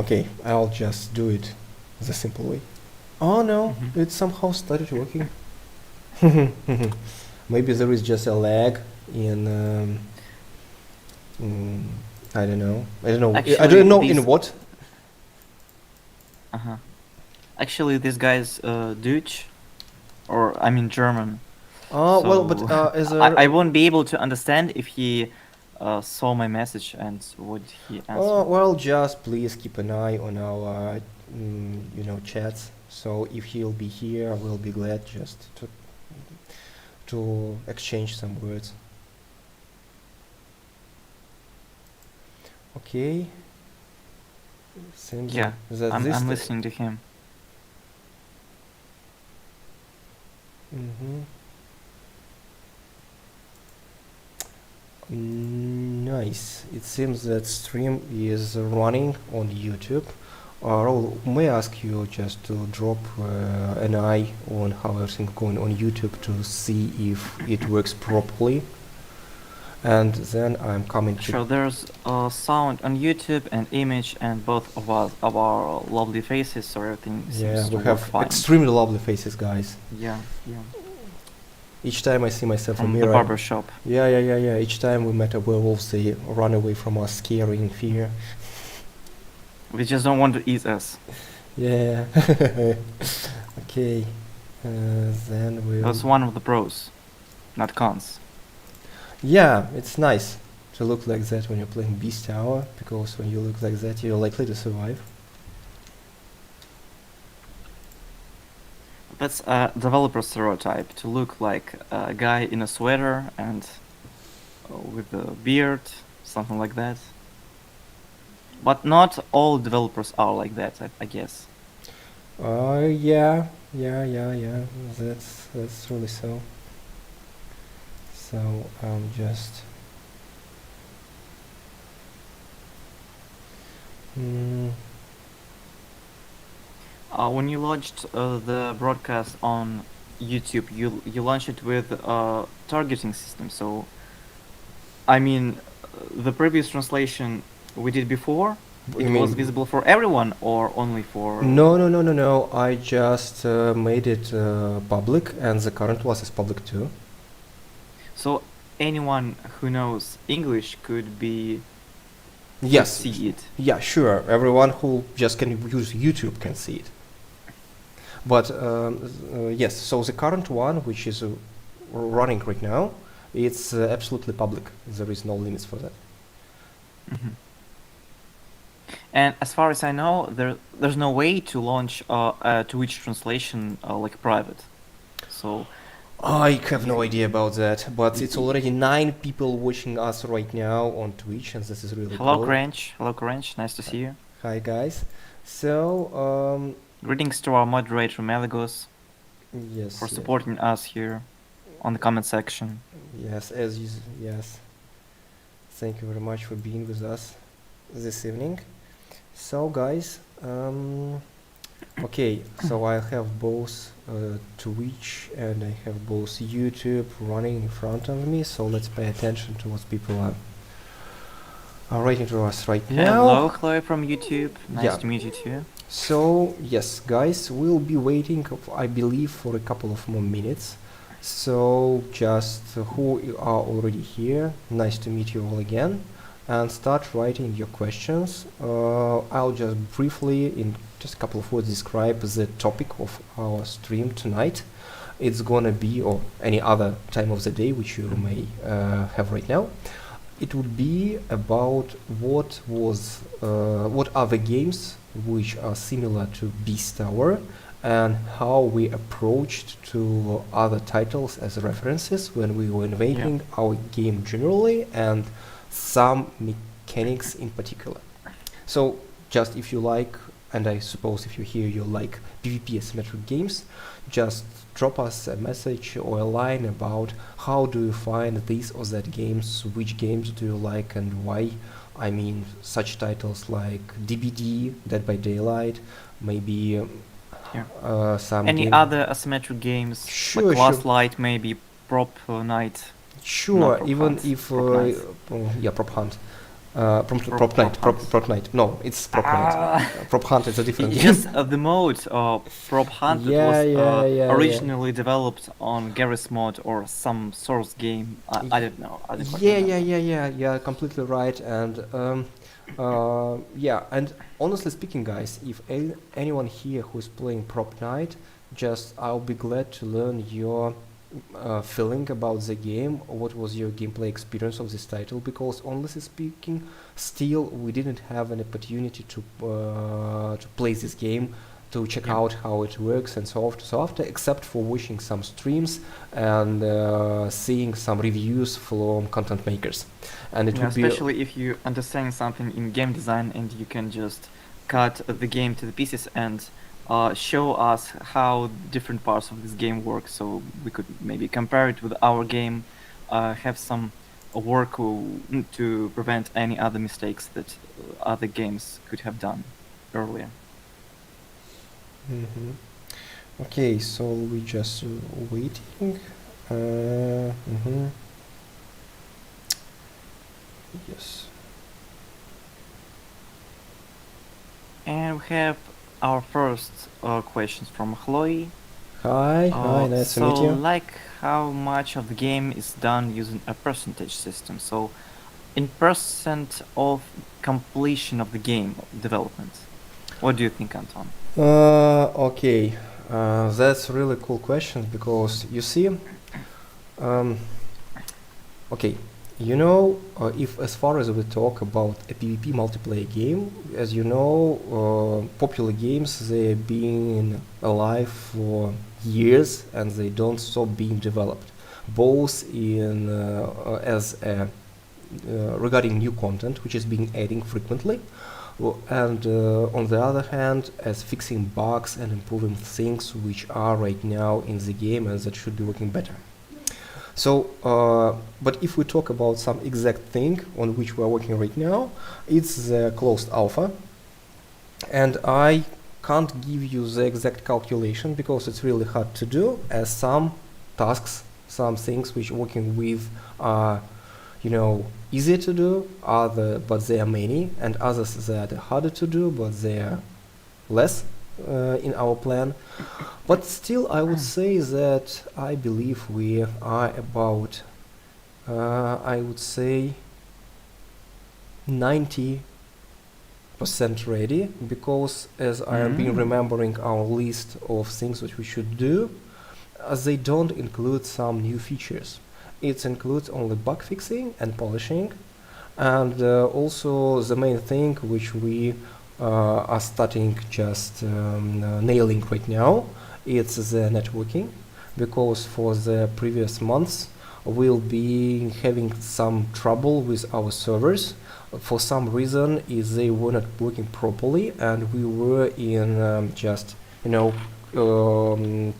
Okay, I'll just do it the simple way. Oh no, Mhm. it somehow started working. Maybe there is just a lag in mm, I don't know. I don't know. I Actually, don't know in these what. uh-huh. Actually, this guy's Deutsch, or I mean German. Well, but So as I a won't be able to understand if he saw my message and would he answer. well, just please keep an eye on our chats. So if he'll be here, we'll be glad just to exchange some words. Okay, seems Yeah, that I'm this. listening to him. Mhm. Nice. It seems that stream is running on YouTube. Raul, may I ask you just to drop an eye on how everything's going on YouTube to see if it works properly, and then I'm coming to. Sure, there's sound on YouTube and image, and both of us, of our lovely faces, so everything Yeah, seems to we work have fine. extremely lovely faces, guys. Yeah, yeah. Each time I see myself in From a the mirror. barber shop. Yeah. Each time we met a werewolf, they run away from us, scary in fear. We just don't want to eat us. Yeah. Okay. Then we'll. That's one of the pros, not cons. Yeah, it's nice to look like that when you're playing Beast Tower, because when you look like that, you're likely to survive. That's a developer stereotype, to look like a guy in a sweater and with a beard, something like that. But not all developers are like that, I guess. Yeah. That's really so. So just. Mm, When you launched the broadcast on YouTube, you launched it with a targeting system. So, I mean, the previous translation we did before, you it was mean? visible for everyone or only for... No. I just made it public, and the current was is public too. So anyone who knows English could Yes. see it. Yeah, sure. Everyone who just can use YouTube can see it. But yes, so the current one, which is running right now, it's absolutely public. There is no limits for that. Mhm. And as far as I know, there's no way to launch a Twitch translation like private. So I have no you, idea about that, but y- it's y- already 9 people watching us right now on Twitch, and this is really hello, cool. Cranch. Hello, Cranch. Nice to see you. Hi, guys. So, Greetings to our moderator Malagos yes, for supporting us here on the comment section. yes, yes. Thank you very much for being with us this evening. So, guys, okay, so I have both Twitch and I have both YouTube running in front of me, so let's pay attention to what people are writing to us right now. Hello, Chloe from YouTube. Nice Yeah. to meet you too. So, yes, guys, we'll be waiting, I believe, for a couple of more minutes. So, just who are already here, nice to meet you all again, and start writing your questions. I'll just briefly, in just a couple of words, describe the topic of our stream tonight. It's gonna be, or any other time of the day which you may have right now. It would be about what are the games which are similar to Beast Tower, and how we approached to other titles as references when we were innovating our game generally, and some mechanics in particular. So just if you like, and I suppose if you hear you like PvP asymmetric games, just drop us a message or a line about how do you find this or that games, which games do you like and why. I mean, such titles like DBD, Dead by Daylight, maybe some Any other asymmetric games, Sure, like Last sure. Light, maybe Prop Knight. Sure, Not Prop even Hunt, if Prop Knight. Prop Hunt. Prop Knight. Prop Knight. No, it's Prop Knight. Prop Hunt is a different game. Yes, the mode Prop Hunt it was Yeah. originally developed on Garry's Mod or some source game. I don't know. I don't quite Yeah, remember. yeah, completely right. And yeah, and honestly speaking, guys, if anyone here who's playing Prop Knight, just I'll be glad to learn your feeling about the game. What was your gameplay experience of this title? Because honestly speaking, still we didn't have an opportunity to play this game, to check Yeah. out how it works and so after, except for watching some streams and seeing some reviews from content makers. And it Yeah, would be especially if you understand something in game design and you can just cut the game to the pieces and show us how different parts of this game work, so we could maybe compare it with our game, have some work to prevent any other mistakes that other games could have done earlier. Mhm. Okay, so we just waiting. Mhm. Yes. And we have our first questions from Chloe. Hi, nice to meet So, you. like, how much of the game is done using a percentage system? So, in percent of completion of the game development. What do you think, Anton? Okay, that's a really cool question because you see, um, okay, you know, if as far as we talk about a PvP multiplayer game, as you know, popular games they're being alive for years and they don't stop being developed, both in as a regarding new content which is being adding frequently, and on the other hand as fixing bugs and improving things which are right now in the game and that should be working better. So but if we talk about some exact thing on which we are working right now, it's the closed alpha, and I can't give you the exact calculation because it's really hard to do, as some tasks, some things which working with are, you know, easier to do, but there are many, and others that are harder to do, but they are less in our plan. But still, I would say that I believe we are about, I would say, 90% ready, because as I have been remembering our list of things which we should do, they don't include some new features. It includes only bug fixing and polishing, and also the main thing which we are starting just nailing right now, it's the networking, because for the previous months we'll be having some trouble with our servers. For some reason they were not working properly, and we were in just, you know,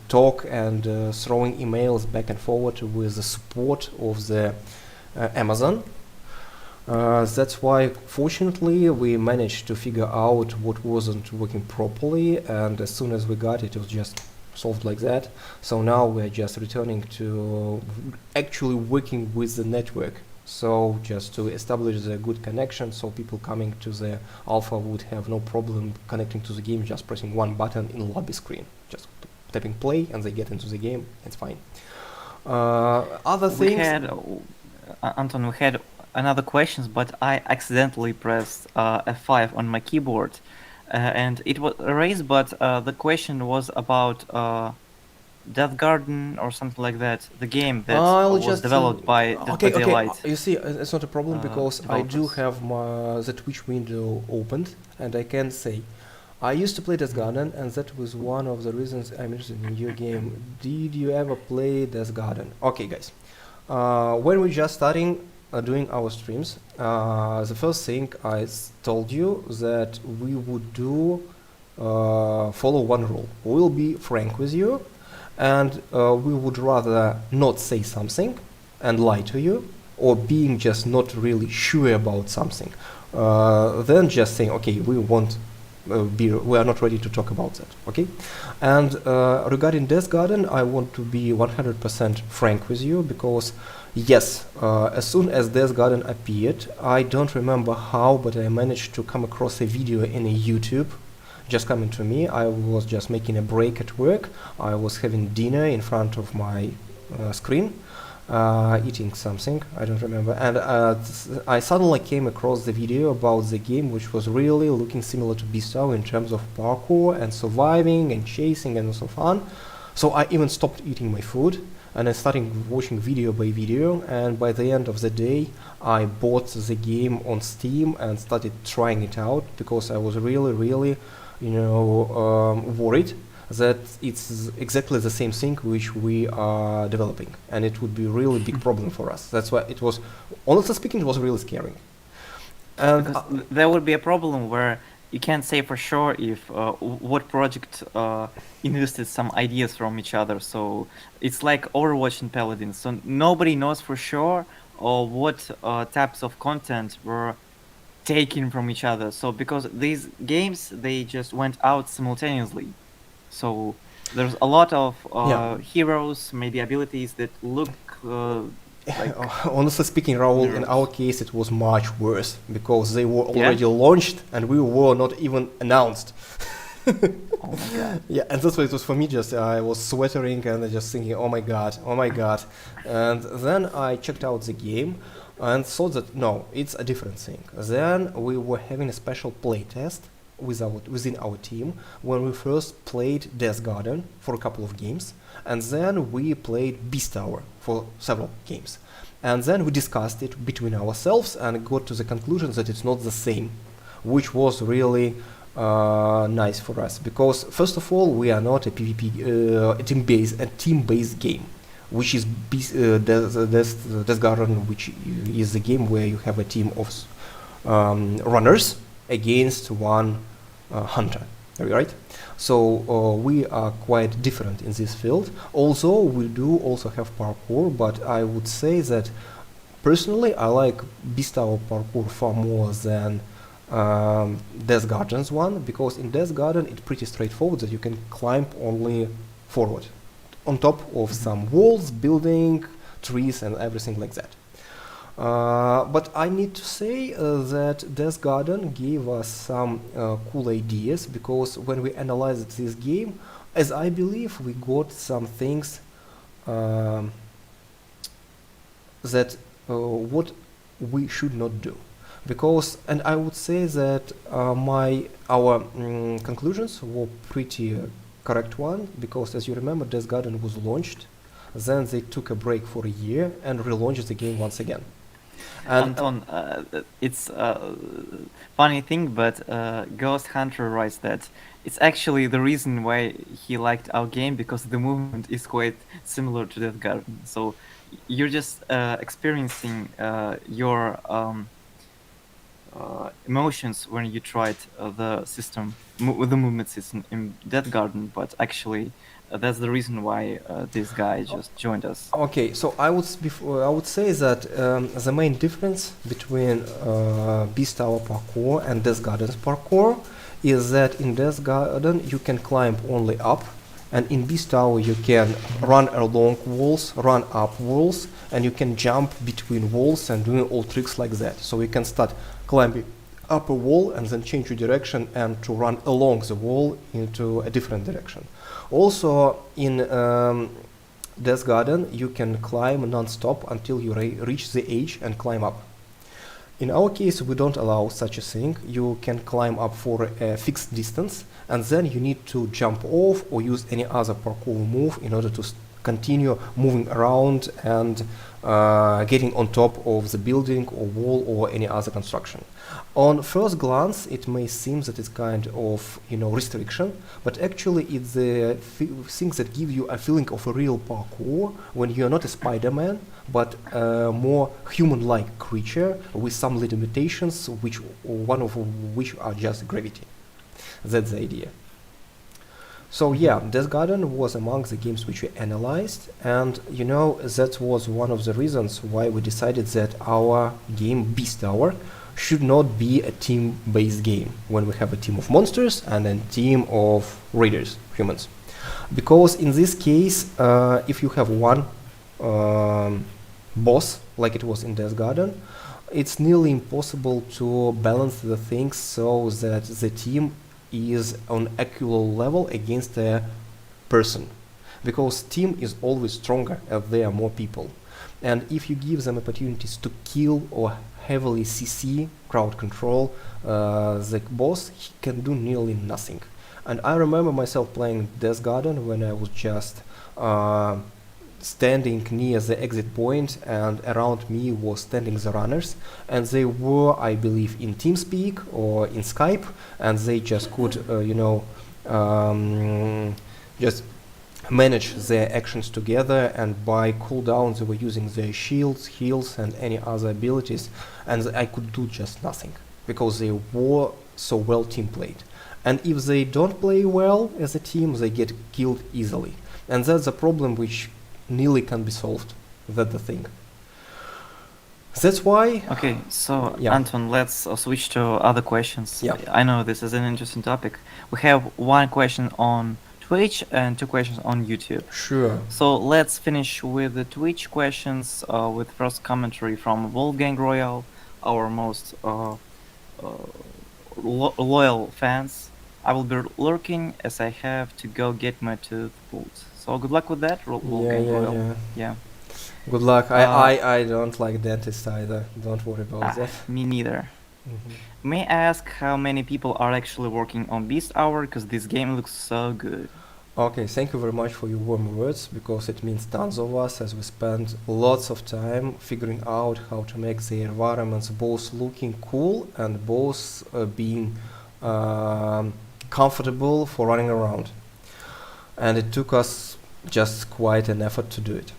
talk and throwing emails back and forward with the support of the Amazon. That's why fortunately we managed to figure out what wasn't working properly, and as soon as we got it, it was just solved like that. So now we're just returning to actually working with the network, so just to establish the good connection, so people coming to the alpha would have no problem connecting to the game, just pressing one button in lobby screen, just tapping play and they get into the game. It's fine. Other We things. had, Anton, we had another questions, but I accidentally pressed F5 on my keyboard, and it was erased. But the question was about Death Garden or something like that, the game that I'll was just developed by okay. Daylight. You see, it's not a problem because I do developers. have the Twitch window opened, and I can say I used to play Death Garden, and that was one of the reasons I'm interested in your game. Did you ever play Death Garden? Okay, guys. When we're just starting doing our streams, the first thing I told you that we would do follow one rule. We'll be frank with you, and we would rather not say something and lie to you, or being just not really sure about something, than just saying, okay, we won't we are not ready to talk about that, okay? And regarding Death Garden, I want to be 100% frank with you, because Yes, as soon as Death Garden appeared, I don't remember how, but I managed to come across a video in a YouTube just coming to me. I was just making a break at work. I was having dinner in front of my screen, eating something, I don't remember, and I suddenly came across the video about the game, which was really looking similar to Beast Tower in terms of parkour and surviving and chasing and so on. So I even stopped eating my food and I started watching video by video, and by the end of the day I bought the game on Steam and started trying it out because I was really worried that it's exactly the same thing which we are developing, and it would be a really big problem for us. That's why it was, honestly speaking, it was really scary. And Because there would be a problem where you can't say for sure if what project invested some ideas from each other. So it's like Overwatch and Paladins. So nobody knows for sure what types of content were taken from each other. So because these games, they just went out simultaneously. So there's a lot of Yeah. heroes, maybe abilities that look like honestly speaking, Raul, in mirrors. our case it was much worse because they were Yeah? already launched and we were not even announced. Oh my god. Yeah, and that's why it was for me. Just I was sweating and just thinking, oh my god, oh my god. And then I checked out the game and saw that no, it's a different thing. Then we were having a special play test within our team when we first played Death Garden for a couple of games, and then we played Beast Tower for several games. And then we discussed it between ourselves and got to the conclusion that it's not the same, which was really nice for us because first of all we are not a PvP a team-based game, which is Death Garden, which is the game where you have a team of runners against one hunter, right? So we are quite different in this field. Although we do also have parkour, but I would say that personally I like Beast Tower parkour far more than Death Garden's one, because in Death Garden it's pretty straightforward that you can climb only forward on top of some walls, building, trees and everything like that. But I need to say that Death Garden gave us some cool ideas, because when we analyzed this game, as I believe, we got some things that what we should not do. Because, and I would say that our conclusions were pretty correct one, because as you remember, Death Garden was launched, then they took a break for a year and relaunched the game once again. And Anton, it's a funny thing, but Ghost Hunter writes that it's actually the reason why he liked our game, because the movement is quite similar to Death Garden. So you're just experiencing your emotions when you tried the system, the movement system in Death Garden, but actually that's the reason why this guy just joined us. okay, so I would say that the main difference between Beast Tower parkour and Death Garden's parkour is that in Death Garden you can climb only up, and in Beast Tower you can run along walls, run up walls, and you can jump between walls and doing all tricks like that. So you can start climbing up a wall and then change your direction and to run along the wall into a different direction. Also in Death Garden you can climb non-stop until you reach the edge and climb up. In our case we don't allow such a thing. You can climb up for a fixed distance and then you need to jump off or use any other parkour move in order to continue moving around and getting on top of the building or wall or any other construction. On first glance it may seem that it's kind of restriction, but actually it's the things that give you a feeling of a real parkour when you're not a Spider-Man but a more human-like creature with some limitations, which one of which are just gravity. That's the idea. So yeah, Death Garden was among the games which we analyzed, and that was one of the reasons why we decided that our game Beast Tower should not be a team-based game when we have a team of monsters and a team of raiders, humans. Because in this case, if you have one boss like it was in Death Garden, it's nearly impossible to balance the things so that the team is on equal level against a person, because team is always stronger as there are more people, and if you give them opportunities to kill or heavily CC crowd control the boss, he can do nearly nothing. And I remember myself playing Death Garden when I was just standing near the exit point, and around me was standing the runners, and they were, I believe, in TeamSpeak or in Skype, and they just could just manage their actions together, and by cooldowns they were using their shields, heals, and any other abilities, and I could do just nothing because they were so well team played. And if they don't play well as a team, they get killed easily, and that's a problem which nearly can be solved. That's the thing. That's why. Okay, so Yeah. Anton, let's switch to other questions. Yeah. I know this is an interesting topic. We have one question on Twitch and two questions on YouTube. Sure. So let's finish with the Twitch questions with first commentary from Wolfgang Royal, our most loyal fans. I will be lurking as I have to go get my tooth pulled. So good luck with that, Wolfgang Royal. Yeah. Good luck. Uh, I don't like dentists either. Don't worry about that. Me neither. Mhm. May I ask how many people are actually working on Beast Hour? Because this game looks so good. Okay, thank you very much for your warm words, because it means tons of us, as we spend lots of time figuring out how to make the environments both looking cool and both being comfortable for running around. And it took us just quite an effort to do it.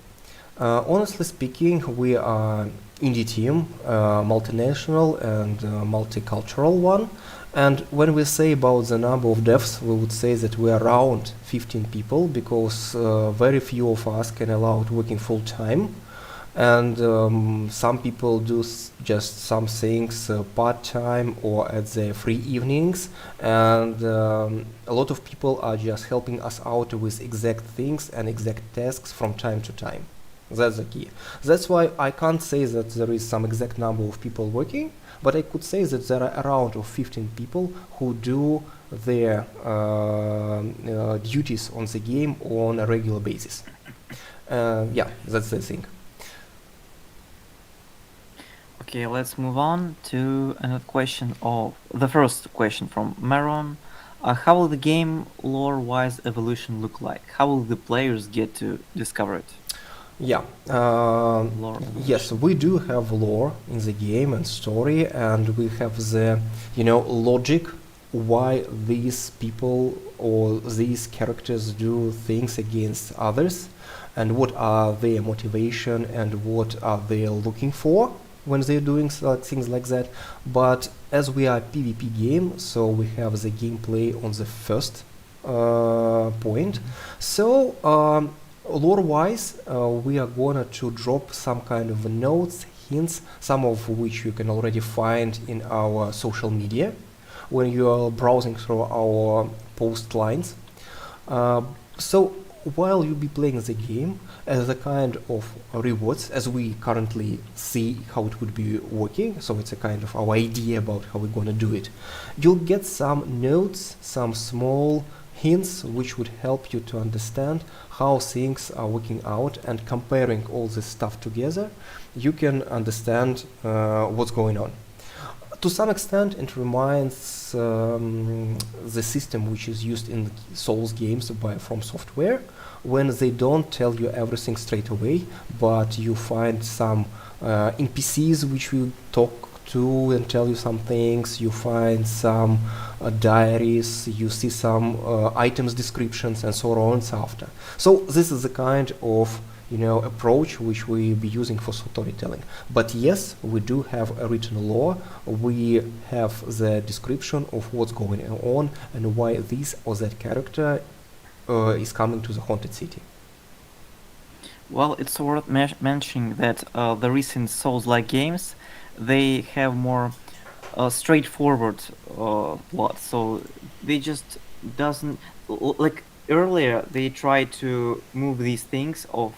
Honestly speaking, we are indie team, multinational and multicultural one. And when we say about the number of devs, we would say that we are around 15 people, because very few of us can allow it working full time. And some people do just some things part time or at their free evenings, and a lot of people are just helping us out with exact things and exact tasks from time to time. That's the key. That's why I can't say that there is some exact number of people working, but I could say that there are around 15 people who do their duties on the game on a regular basis. Yeah, that's the thing. Okay, let's move on to another question of the first question from Maron. How will the game lore-wise evolution look like? How will the players get to discover it? Yeah. Lore Yes, we do have lore in the game and story, and we have the, logic why these people or these characters do things against others, and what are their motivation and what are they looking for when they're doing things like that. But as we are a PvP game, so we have the gameplay on the first point. So lore-wise, we are gonna to drop some kind of notes, hints, some of which you can already find in our social media when you are browsing through our post lines. So while you'll be playing the game, as a kind of rewards, as we currently see how it would be working, so it's a kind of our idea about how we're gonna do it, you'll get some notes, some small hints which would help you to understand how things are working out, and comparing all this stuff together, you can understand what's going on. To some extent, it reminds the system which is used in Souls games by From Software, when they don't tell you everything straight away, but you find some NPCs which will talk to and tell you some things, you find some diaries, you see some items descriptions, and so on and so after. So this is the kind of approach which we be using for storytelling. But yes, we do have a written lore. We have the description of what's going on and why this or that character is coming to the haunted city. Well, it's worth mentioning that the recent Souls-like games, they have more straightforward plot. So they just doesn't like earlier they tried to move these things of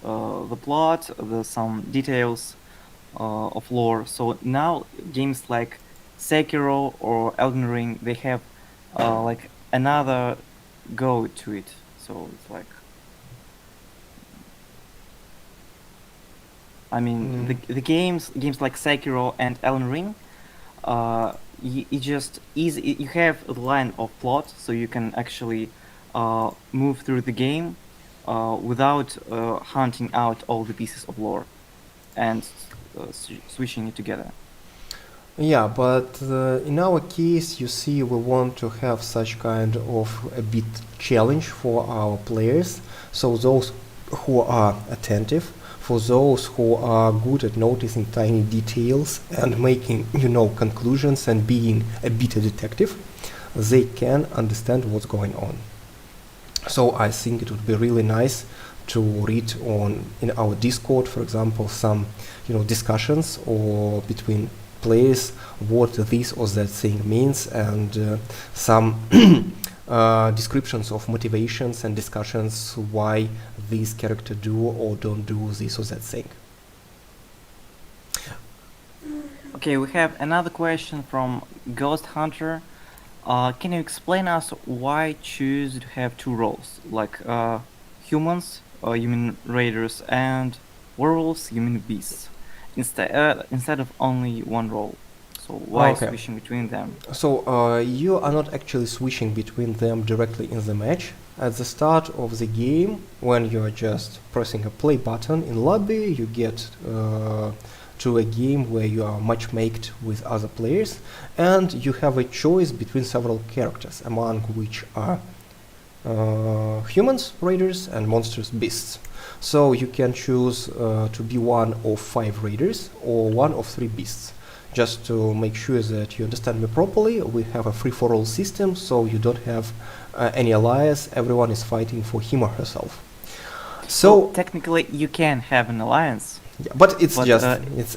the plot, some details of lore. So now games like Sekiro or Elden Ring, they have like another go to it. So it's like, I mean, the games like Sekiro and Elden Ring, it just is. You have a line of plot, so you can actually move through the game without hunting out all the pieces of lore and switching it together. Yeah, but in our case, you see, we want to have such kind of a bit challenge for our players. So those who are attentive, for those who are good at noticing tiny details and making, conclusions and being a bit a detective, they can understand what's going on. So I think it would be really nice to read in our Discord, for example, some, discussions or between players what this or that thing means, and some descriptions of motivations and discussions why this character do or don't do this or that thing. Okay, we have another question from Ghost Hunter. Can you explain us why choose to have two roles, like humans, you mean raiders, and werewolves, you mean beasts, instead of only one role? So why switching between them? So you are not actually switching between them directly in the match. At the start of the game, when you are just pressing a play button in lobby, you get to a game where you are matchmaked with other players, and you have a choice between several characters, among which are humans, raiders, and monsters, beasts. So you can choose to be one of 5 raiders or one of 3 beasts. Just to make sure that you understand me properly, we have a free-for-all system, so you don't have any alliance. Everyone is fighting for him or herself. So technically, you can have an alliance. Yeah, but it's a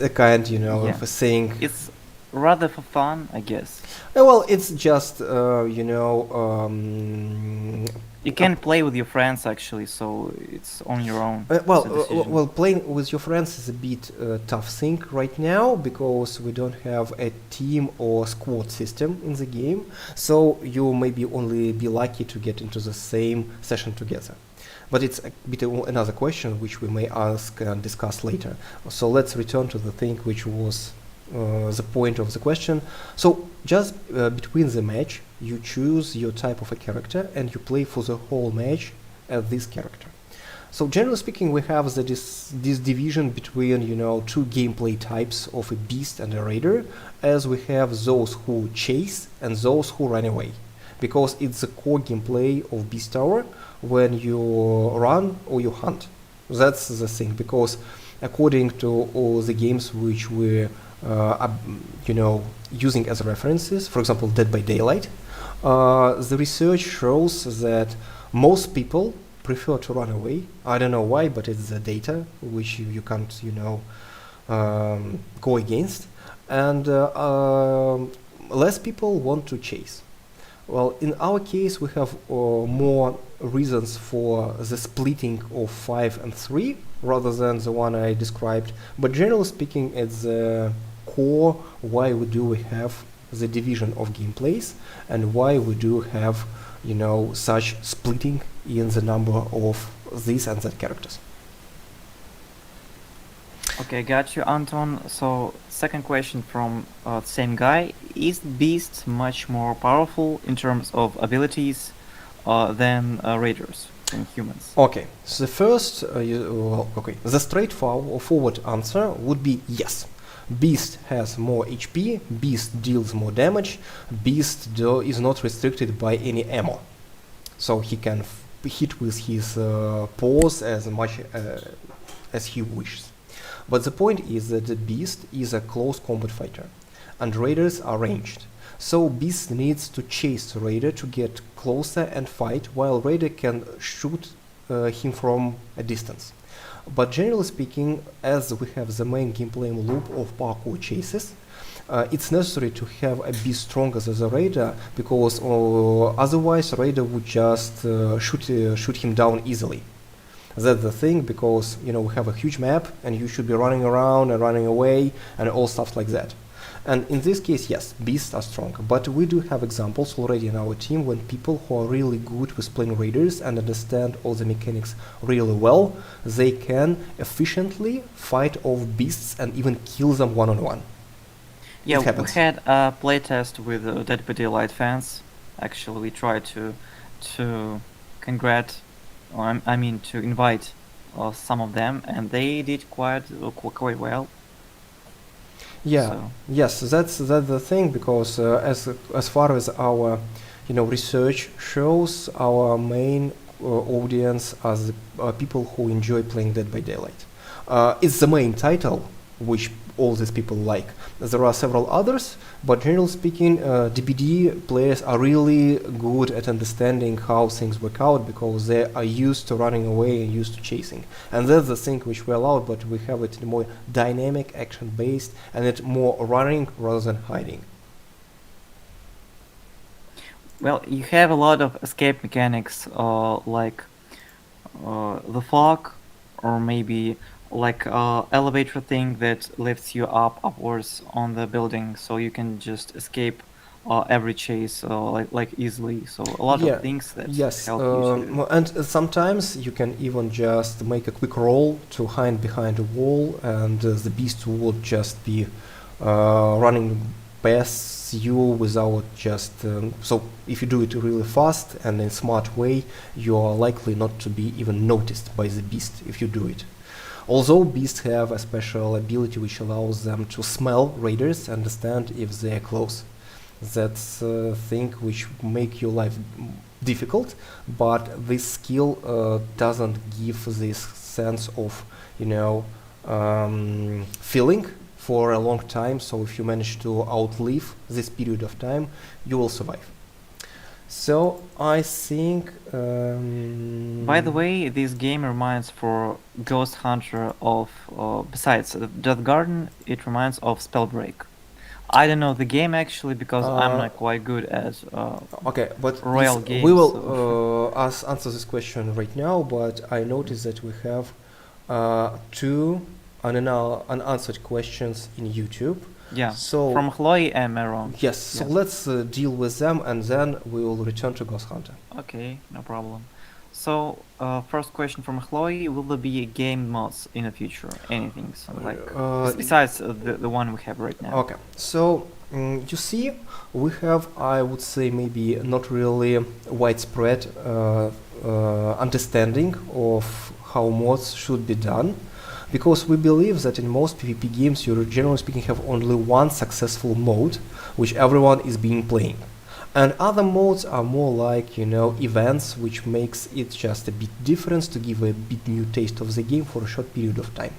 kind, of a thing. It's rather for fun, I guess. Well, it's just, you can play with your friends actually, so it's on your own. Well, playing with your friends is a bit tough thing right now because we don't have a team or squad system in the game. So you maybe only be lucky to get into the same session together. But it's a bit another question which we may ask and discuss later. So let's return to the thing which was the point of the question. So just between the match, you choose your type of a character and you play for the whole match as this character. So generally speaking, we have this division between 2 gameplay types of a beast and a raider, as we have those who chase and those who run away, because it's the core gameplay of Beast Tower. When you run or you hunt, that's the thing, because according to all the games which we're using as references, for example Dead by Daylight, the research shows that most people prefer to run away. I don't know why, but it's the data which you can't go against, and less people want to chase. Well, in our case, we have more reasons for the splitting of 5 and 3 rather than the one I described. But generally speaking, it's the core why we have the division of gameplays and why we do have, such splitting in the number of these and that characters. Okay, got you, Anton. So, second question from same guy. Is Beast much more powerful in terms of abilities than raiders, than humans? Okay, so the first, the straightforward answer would be yes. Beast has more HP, Beast deals more damage, Beast is not restricted by any ammo. So he can hit with his paws as much as he wishes. But the point is that the Beast is a close combat fighter, and raiders are ranged. So Beast needs to chase Raider to get closer and fight, while Raider can shoot him from a distance. But generally speaking, as we have the main gameplay loop of parkour chases, it's necessary to have a Beast stronger than the Raider, because otherwise Raider would just shoot him down easily. That's the thing, because we have a huge map and you should be running around and running away and all stuff like that. And in this case, yes, beasts are strong, but we do have examples already in our team when people who are really good with playing raiders and understand all the mechanics really well, they can efficiently fight off beasts and even kill them one-on-one. Yeah, It we happens. had a playtest with Dead by Daylight fans. Actually, we tried to congrat, or I mean to invite some of them, and they did quite well. Yeah, So yes, that's the thing, because as far as our research shows, our main audience are the people who enjoy playing Dead by Daylight. It's the main title which all these people like. There are several others, but generally speaking, DBD players are really good at understanding how things work out, because they are used to running away and used to chasing. And that's the thing which we allow, but we have it more dynamic, action-based, and it's more running rather than hiding. well, you have a lot of escape mechanics, like the fog, or maybe like elevator thing that lifts you upwards on the building, so you can just escape every chase like easily. So a lot Yeah, of things that yes, help you to. and sometimes you can even just make a quick roll to hide behind a wall, and the beast would just be running past you without just. So if you do it really fast and in a smart way, you are likely not to be even noticed by the beast if you do it. Although beasts have a special ability which allows them to smell raiders and understand if they are close. That's a thing which make your life difficult, but this skill doesn't give this sense of feeling for a long time. So if you manage to outlive this period of time, you will survive. So I think. By the way, this game reminds for Ghost Hunter of, besides Death Garden, it reminds of Spellbreak. I don't know the game actually, because I'm not quite good at Okay, but Royal we games. will So answer this question right now. But I noticed that we have two unanswered questions in YouTube. yeah, So from Chloe and Meron. yes, so Yeah. let's deal with them, and then we will return to Ghost Hunter. Okay, no problem. So, first question from Chloe: will there be game mods in the future? Anything so like besides the one we have right now? Okay, so you see, we have, I would say, maybe not really widespread understanding of how mods should be done, because we believe that in most PvP games you generally speaking have only one successful mode which everyone is being playing. And other modes are more like, events, which makes it just a bit different to give a bit new taste of the game for a short period of time.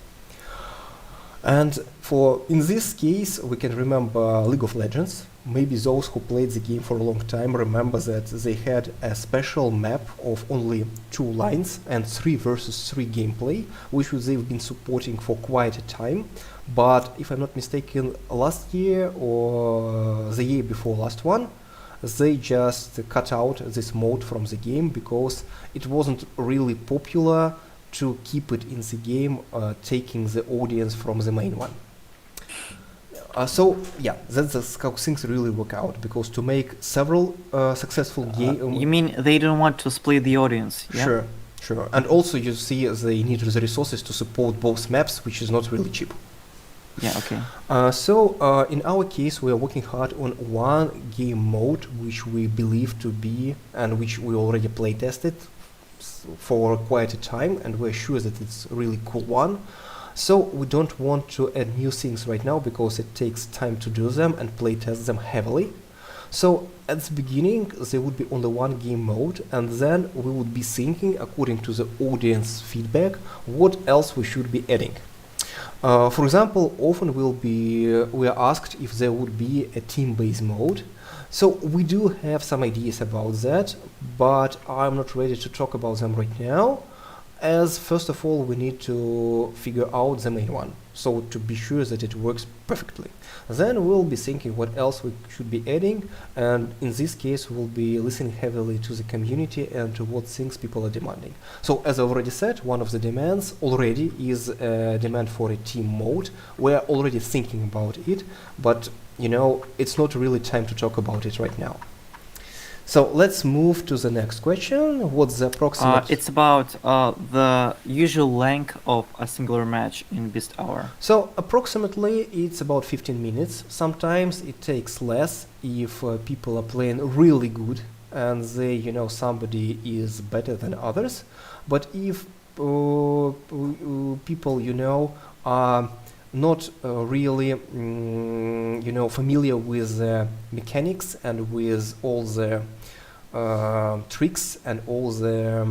And in this case, we can remember League of Legends. Maybe those who played the game for a long time remember that they had a special map of only 2 lines and 3 versus 3 gameplay, which they've been supporting for quite a time. But if I'm not mistaken, last year or the year before last one, they just cut out this mode from the game because it wasn't really popular to keep it in the game, taking the audience from the main one. So yeah, that's how things really work out, because to make several successful games. You mean they don't want to split the audience? Yeah? Sure. And also you see they need the resources to support both maps, which is not really cheap. Yeah, okay. So in our case, we are working hard on one game mode which we believe to be, and which we already play tested for quite a time, and we're sure that it's a really cool one. So we don't want to add new things right now because it takes time to do them and play test them heavily. So at the beginning there would be only one game mode, and then we would be thinking according to the audience feedback what else we should be adding. For example, often we are asked if there would be a team-based mode. So we do have some ideas about that, but I'm not ready to talk about them right now, as first of all we need to figure out the main one. so to be sure that it works perfectly. Then we'll be thinking what else we should be adding, and in this case we'll be listening heavily to the community and to what things people are demanding. So as I already said, one of the demands already is a demand for a team mode. We're already thinking about it, but it's not really time to talk about it right now. So let's move to the next question. What's the approximate? It's about the usual length of a singular match in Beast Hour. So approximately it's about 15 minutes. Sometimes it takes less if people are playing really good and they, somebody is better than others. But if people, are not really, familiar with the mechanics and with all the tricks and all the,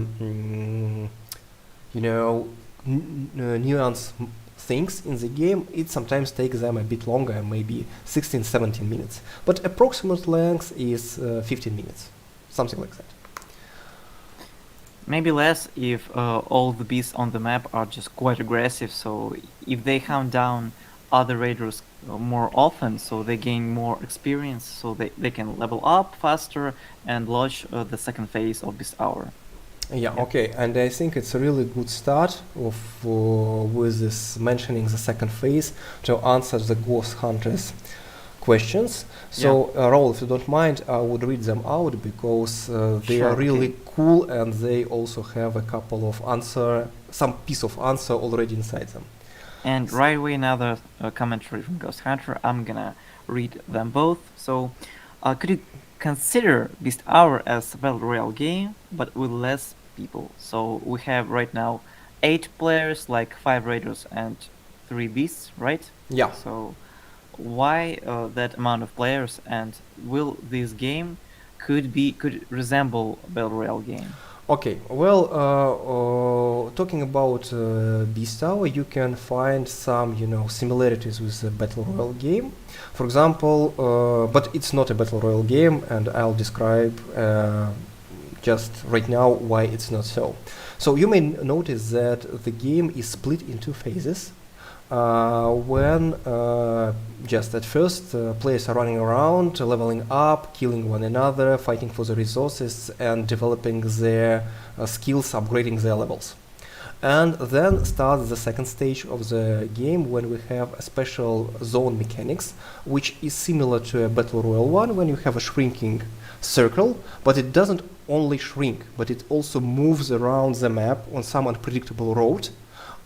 nuance things in the game, it sometimes takes them a bit longer, maybe 16, 17 minutes. But approximate length is 15 minutes, something like that. Maybe less if all the beasts on the map are just quite aggressive, so if they hunt down other raiders more often, so they gain more experience, so they can level up faster and launch the second phase of Beast Hour. Yeah, okay, and I think it's a really good start with this mentioning the second phase to answer the Ghost Hunters questions. So, Raul, if you don't mind, I would read them out because they are really cool and they also have a couple of some piece of answer already inside them. And right away, another commentary from Ghost Hunter. I'm gonna read them both. So, could you consider Beast Hour as a battle royale game, but with less people? So we have right now 8 players, like 5 raiders and 3 beasts, right? Yeah. So why that amount of players, and will this game could resemble a battle royale game? Okay, well, talking about Beast Hour, you can find some, similarities with the Battle Royale game. For example, but it's not a Battle Royale game, and I'll describe just right now why it's not so. So you may notice that the game is split in 2 phases. When just at first players are running around, leveling up, killing one another, fighting for the resources and developing their skills, upgrading their levels. And then starts the second stage of the game when we have a special zone mechanics, which is similar to a Battle Royale one, when you have a shrinking circle, but it doesn't only shrink, but it also moves around the map on some unpredictable road.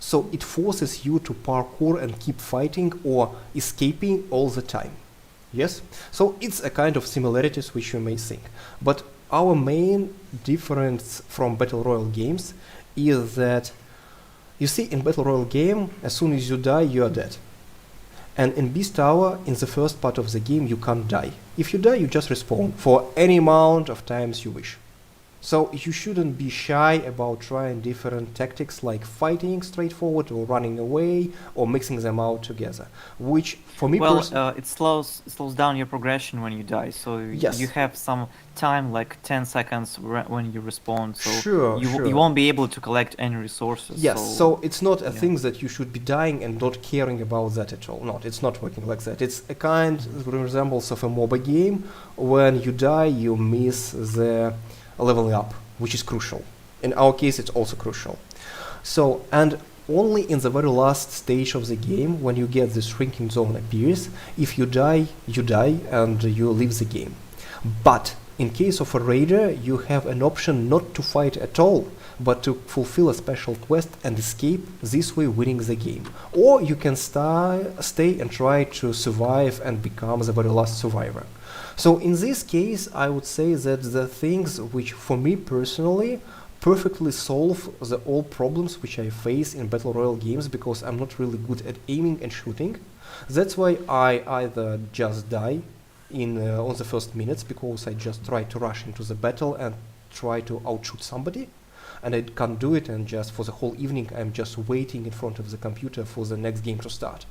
So it forces you to parkour and keep fighting or escaping all the time. Yes? So it's a kind of similarities which you may think. But our main difference from Battle Royale games is that, you see, in Battle Royale game, as soon as you die, you are dead. And in Beast Hour, in the first part of the game, you can't die. If you die, you just respawn for any amount of times you wish. So you shouldn't be shy about trying different tactics like fighting straightforward or running away or mixing them out together, which for me it slows down your progression when you die, so yes. You have some time, like 10 seconds when you respawn, so sure. You won't be able to collect any resources. Yes, so it's not a thing that you should be dying and not caring about that at all. No, it's not working like that. It's a kind resembles of a MOBA game. When you die, you miss the leveling up, which is crucial. In our case, it's also crucial. So, and only in the very last stage of the game, when you get this shrinking zone appears, if you die, and you leave the game. But in case of a raider, you have an option not to fight at all, but to fulfill a special quest and escape, this way winning the game. Or you can stay and try to survive and become the very last survivor. So in this case, I would say that the things which for me personally perfectly solve all problems which I face in Battle Royale games, because I'm not really good at aiming and shooting. That's why I either just die on the first minutes, because I just try to rush into the battle and try to outshoot somebody, and I can't do it, and just for the whole evening I'm just waiting in front of the computer for the next game to start.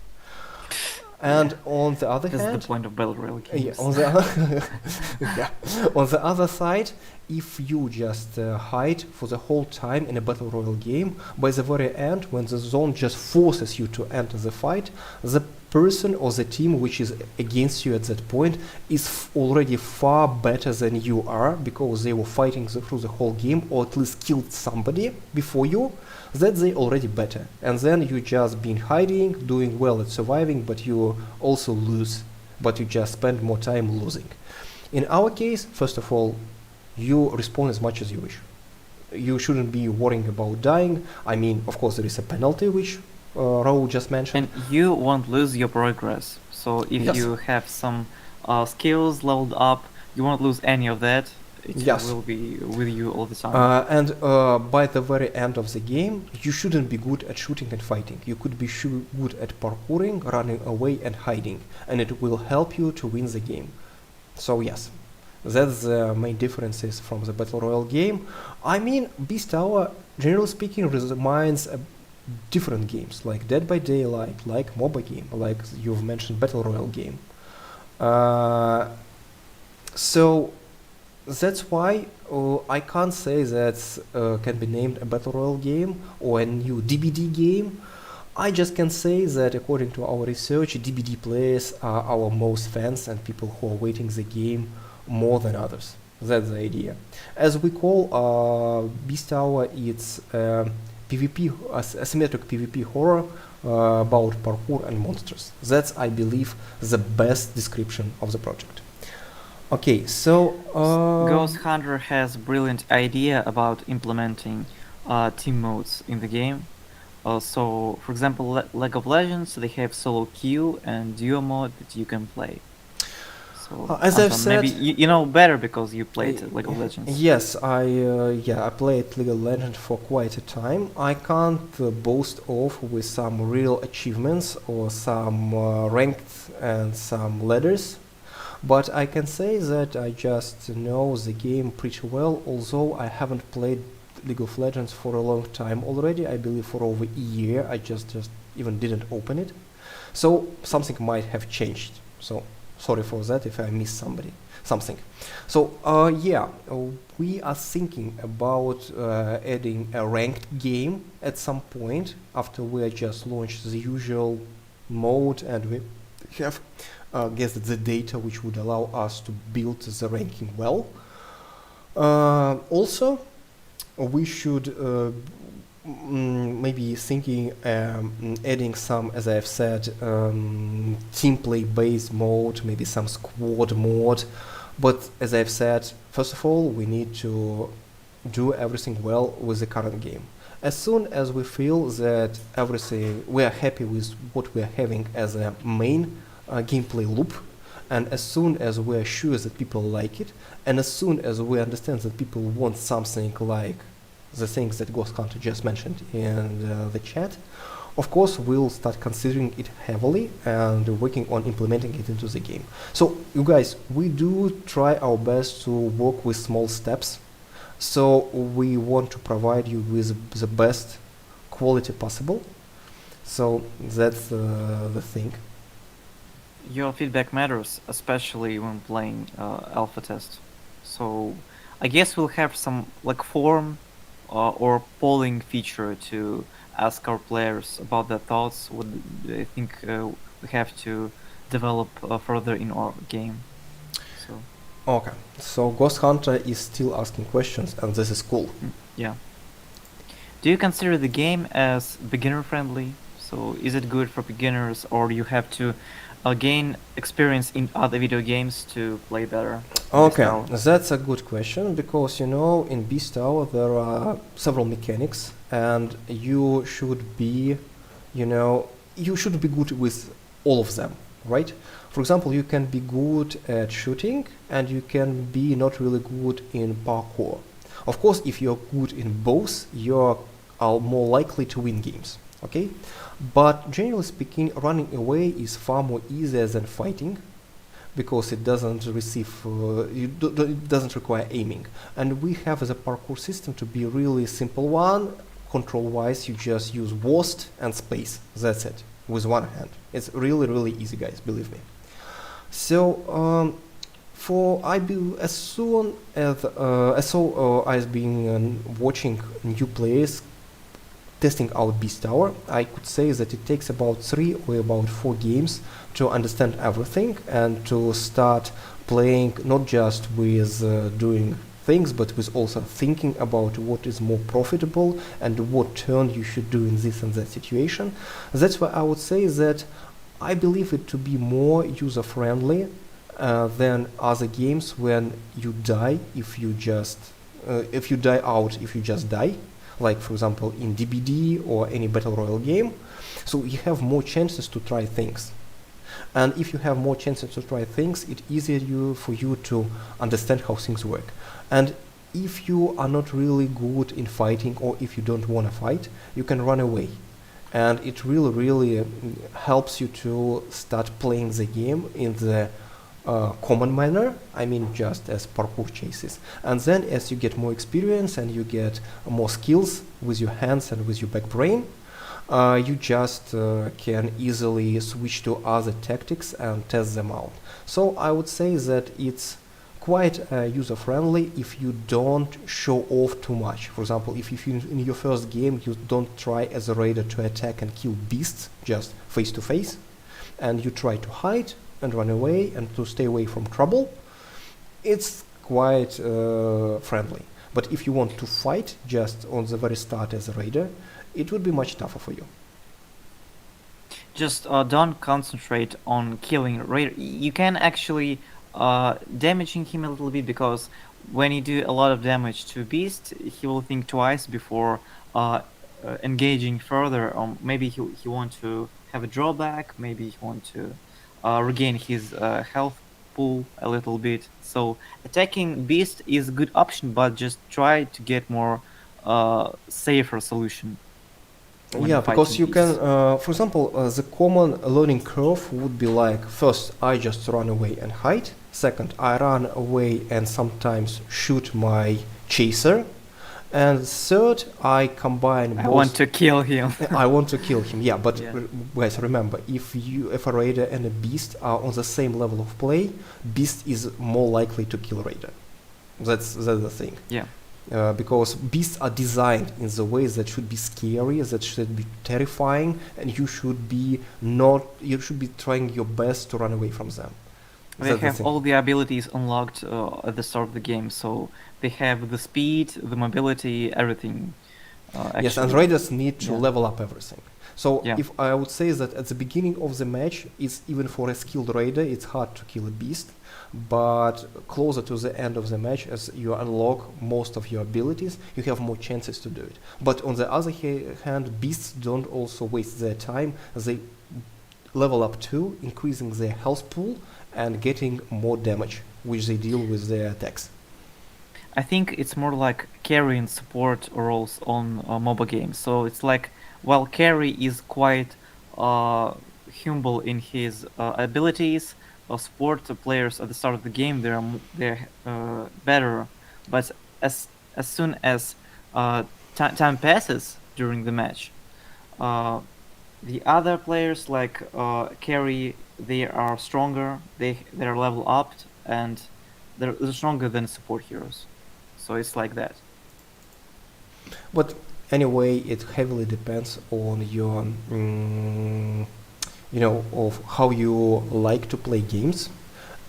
And Yeah. on the other This is the hand, point of battle royale yeah, games. on the yeah. On the other side, if you just hide for the whole time in a battle royale game, by the very end, when the zone just forces you to enter the fight, the person or the team which is against you at that point is already far better than you are, because they were fighting through the whole game, or at least killed somebody before you. That they already better, and then you just been hiding, doing well at surviving, but you also lose, but you just spend more time losing. In our case, first of all, you respawn as much as you wish. You shouldn't be worrying about dying. I mean, of course, there is a penalty, which Raul just mentioned. And you won't lose your progress. So if Yes. you have some skills leveled up, you won't lose any of that. It Yes. will be with you all the time. And by the very end of the game, you shouldn't be good at shooting and fighting. You could be good at parkouring, running away, and hiding, and it will help you to win the game. So yes, that's the main differences from the Battle Royale game. I mean, Beast Tower, generally speaking, reminds different games, like Dead by Daylight, like MOBA game, like you've mentioned Battle Royale game. So that's why I can't say that can be named a Battle Royale game or a new DBD game. I just can say that according to our research, DBD players are our most fans and people who are waiting the game more than others. That's the idea. As we call Beast Tower, it's PvP, asymmetric PvP horror about parkour and monsters. That's, I believe, the best description of the project. Okay, so Ghost Hunter has brilliant idea about implementing team modes in the game. So, for example, League of Legends, they have solo queue and duo mode that you can play. So, as I've Anton, said, maybe you know better because you played League of Legends. Yes, I played League of Legends for quite a time. I can't boast off with some real achievements or some ranked and some ladders, but I can say that I just know the game pretty well, although I haven't played League of Legends for a long time already. I believe for over a year. I just even didn't open it, so something might have changed. So sorry for that if I missed something. So we are thinking about adding a ranked game at some point after we just launched the usual mode, and we have guessed the data which would allow us to build the ranking well. Also, we should maybe thinking adding some, as I've said, team play based mode, maybe some squad mode. But as I've said, first of all, we need to do everything well with the current game. As soon as we feel that we are happy with what we are having as a main gameplay loop, and as soon as we are sure that people like it, and as soon as we understand that people want something like the things that Ghost Hunter just mentioned in the chat, of course we'll start considering it heavily and working on implementing it into the game. So you guys, we do try our best to work with small steps, so we want to provide you with the best quality possible. So that's the thing. Your feedback matters, especially when playing alpha test. So I guess we'll have some like forum or polling feature to ask our players about their thoughts, what they think we have to develop further in our game. So Okay, so Ghost Hunter is still asking questions, and this is cool. yeah. Do you consider the game as beginner friendly? So is it good for beginners, or do you have to gain experience in other video games to play better? Okay, Tower? that's a good question, because in Beast Tower there are several mechanics, and you should be good with all of them, right? For example, you can be good at shooting, and you can be not really good in parkour. Of course, if you're good in both, you're more likely to win games, okay? But generally speaking, running away is far more easier than fighting, because it doesn't it doesn't require aiming. And we have the parkour system to be really simple one. Control-wise, you just use WASD and space. That's it. with one hand. It's really, really easy, guys, believe me. So, as soon as I've been watching new players testing out Beast Tower, I could say that it takes about 3 or about 4 games to understand everything and to start playing not just with doing things, but with also thinking about what is more profitable and what turn you should do in this and that situation. That's why I would say that I believe it to be more user-friendly than other games when you die if you just die, like for example in DBD or any battle royale game. So you have more chances to try things, and if you have more chances to try things, it's easier for you to understand how things work. And if you are not really good in fighting, or if you don't want to fight, you can run away, and it really helps you to start playing the game in the common manner, I mean just as parkour chases. And then as you get more experience and you get more skills with your hands and with your back brain, you just can easily switch to other tactics and test them out. So I would say that it's quite user-friendly if you don't show off too much. For example, if you in your first game you don't try as a raider to attack and kill beasts just face to face, and you try to hide and run away and to stay away from trouble, it's quite friendly. But if you want to fight just on the very start as a raider, it would be much tougher for you. Just don't concentrate on killing Raider. You can actually damaging him a little bit, because when you do a lot of damage to Beast, he will think twice before engaging further. Maybe he want to have a drawback. Maybe he want to regain his health pool a little bit. So attacking Beast is a good option, but just try to get more safer solution. Yeah, because you can, for example, the common learning curve would be like, first I just run away and hide, second I run away and sometimes shoot my chaser, and third I combine both. I want to kill him. I want to kill him, yeah, but Yeah. Guys, remember, if a raider and a beast are on the same level of play, beast is more likely to kill raider. That's the thing. Yeah. Because beasts are designed in the ways that should be scary, that should be terrifying, and you should be trying your best to run away from them. They have all the abilities unlocked at the start of the game, so they have the speed, the mobility, everything. Yes, and actually. raiders need to Yeah. level up everything. So Yeah. if I would say that at the beginning of the match, it's even for a skilled raider, it's hard to kill a beast, but closer to the end of the match, as you unlock most of your abilities, you have more chances to do it. But on the other hand, beasts don't also waste their time. They level up too, increasing their health pool and getting more damage, which they deal with their attacks. I think it's more like carry and support roles on MOBA games. So it's like, while carry is quite humble in his abilities, support players at the start of the game they're better. But as soon as time passes during the match, the other players like carry, they are stronger. They're level upped, and they're stronger than support heroes. So it's like that. But anyway, it heavily depends on your, of how you like to play games,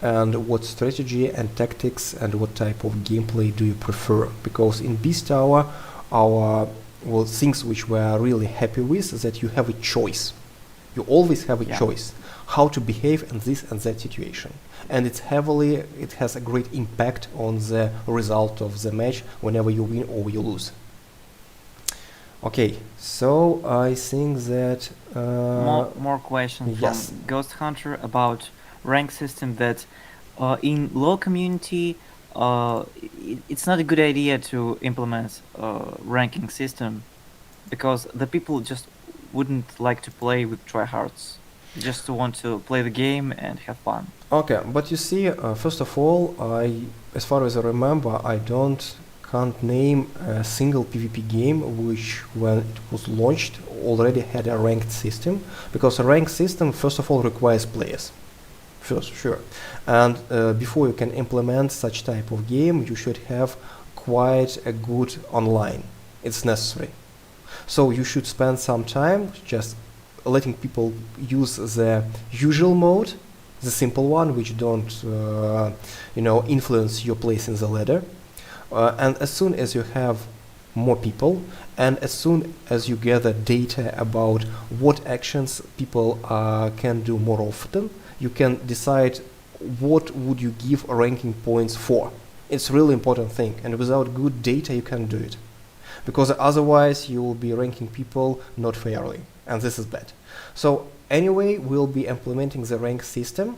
and what strategy and tactics and what type of gameplay do you prefer. Because in Beast Tower, things which we are really happy with is that you have a choice. You always have a Yeah. choice how to behave in this and that situation. And it has a great impact on the result of the match whenever you win or you lose. Okay, so I think that More questions yes. from Ghost Hunter about rank system, that in low community it's not a good idea to implement ranking system, because the people just wouldn't like to play with tryhards, just to want to play the game and have fun. Okay, but you see, first of all, as far as I remember, I don't can't name a single PvP game which, when it was launched, already had a ranked system, because a ranked system, first of all, requires players. First, sure. And before you can implement such type of game, you should have quite a good online. It's necessary. So you should spend some time just letting people use the usual mode, the simple one, which don't influence your place in the ladder. And as soon as you have more people, and as soon as you gather data about what actions people can do more often, you can decide what would you give ranking points for. It's a really important thing, and without good data you can't do it, because otherwise you will be ranking people not fairly, and this is bad. So anyway, we'll be implementing the rank system,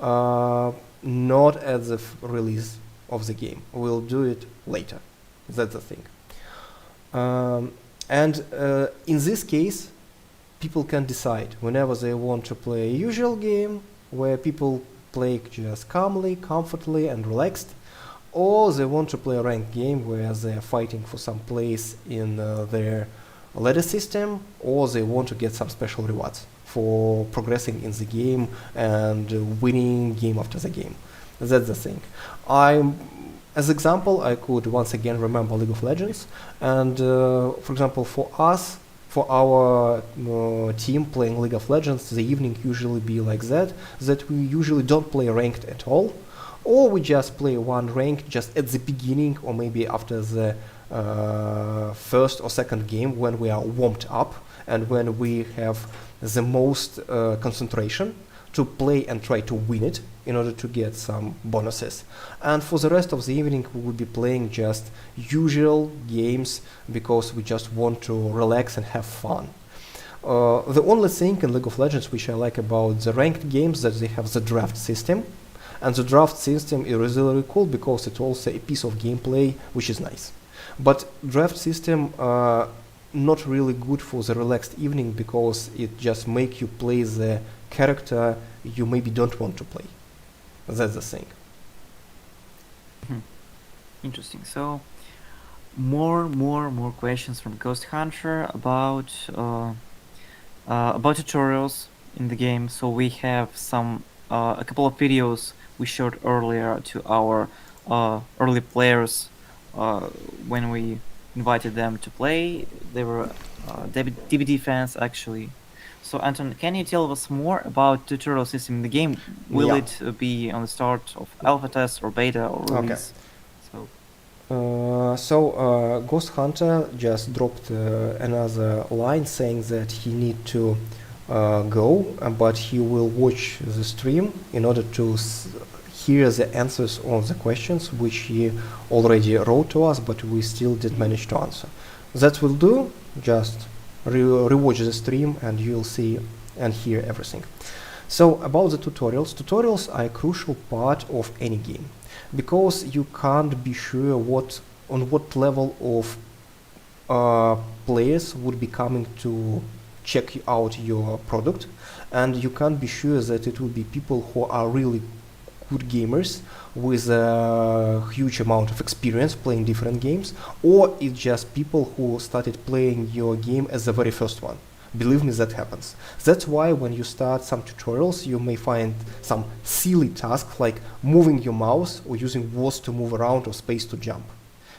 not at the release of the game. We'll do it later. That's the thing. In this case, people can decide whenever they want to play a usual game where people play just calmly, comfortably, and relaxed, or they want to play a ranked game where they are fighting for some place in their ladder system, or they want to get some special rewards for progressing in the game and winning game after the game. That's the thing. As example, I could once again remember League of Legends, and for example, for us, for our team playing League of Legends, the evening usually be like that we usually don't play ranked at all, or we just play one rank just at the beginning, or maybe after the first or second game, when we are warmed up and when we have the most concentration to play and try to win it in order to get some bonuses. And for the rest of the evening we will be playing just usual games because we just want to relax and have fun. The only thing in League of Legends which I like about the ranked games that they have the draft system, and the draft system is really cool because it's also a piece of gameplay which is nice. But draft system not really good for the relaxed evening because it just make you play the character you maybe don't want to play. That's the thing. Interesting. So more questions from Ghost Hunter about tutorials in the game. So we have a couple of videos we showed earlier to our early players when we invited them to play. They were DVD fans actually. So Anton, can you tell us more about tutorial system in the game? Will it be on the start of alpha test or beta or release? So Ghost Hunter just dropped another line saying that he need to go, but he will watch the stream in order to hear the answers on the questions which he already wrote to us, but we still didn't manage to answer. That will do. Just rewatch the stream and you'll see and hear everything. So about the tutorials are a crucial part of any game, because you can't be sure on what level of players would be coming to check out your product, and you can't be sure that it will be people who are really good gamers with a huge amount of experience playing different games, or it's just people who started playing your game as the very first one. Believe me, that happens. That's why when you start some tutorials, you may find some silly tasks like moving your mouse or using words to move around or space to jump,